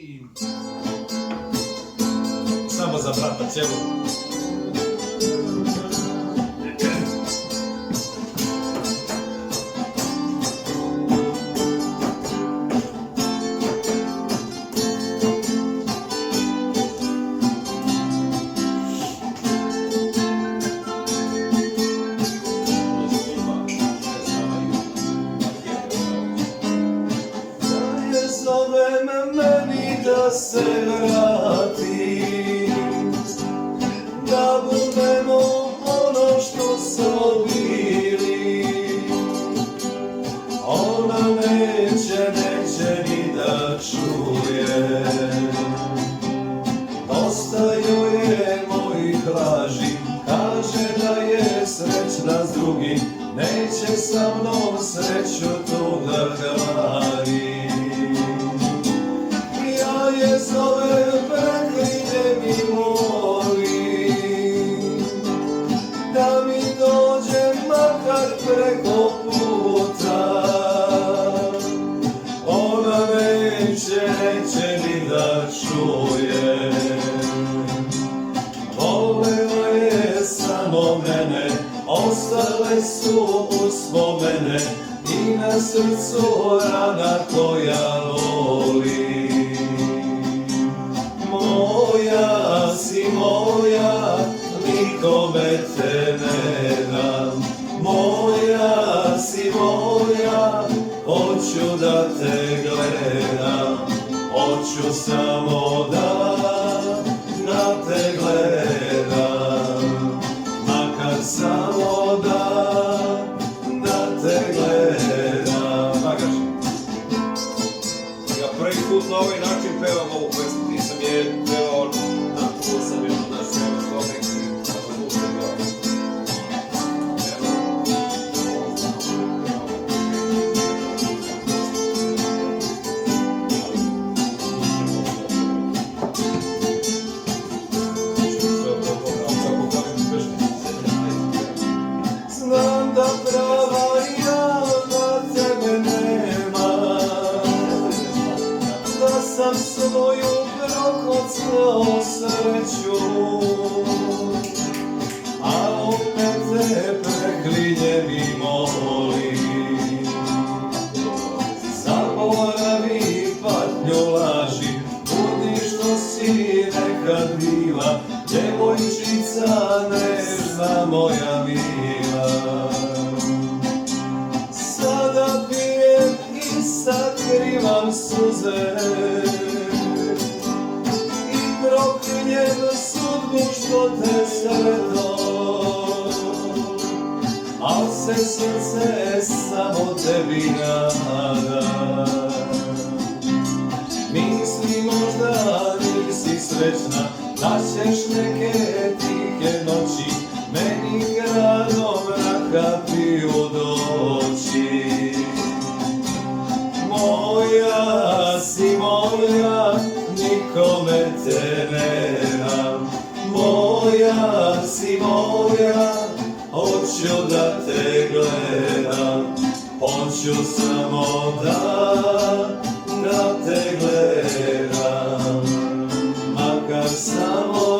i samo za brata Ćelu. Zove me meni da se vratim, da budemo ono što smo bili. Ona neće ni da čuje, dosta joj je mojih laži. Kaže da je srećna s drugim, neće sa mnom sreću tu da kvari. Ja je zovem, preklinjem i molim da mi dođe makar preko puta. Ona neće ni da čuje, volela je samo mene, ostale su uspomene i na srcu rana koja boli. Moja si moja, nikome te ne dam. Moja si moja, hoću da te gledam. Hoću samo da te gledam. Makar samo da te gledam. Magaš. Ja prvi put na ovaj način pevam ovu pesmu, nisam je pevao, čuo sam je na svema tome i tako duše pevao. Znam da prava ja na tebe nema, da sam svoju prokocao sreću, a opet te preklinjem i molim. Zaboravi patnju laži, budi što si nekad bila, djevojčica nežna moja mila. Sada pijem i sakrivam suze i proklinjem sudbu što te sretno, al se srce samo tebi nada. Misli možda nisi srećna, da ćeš neke tihe noći meni gradom mraka piju doći. Moja si moja, nikome te ne dam. Moja si moja, hoću da te gledam. Hoću samo da te gledam. Makar samo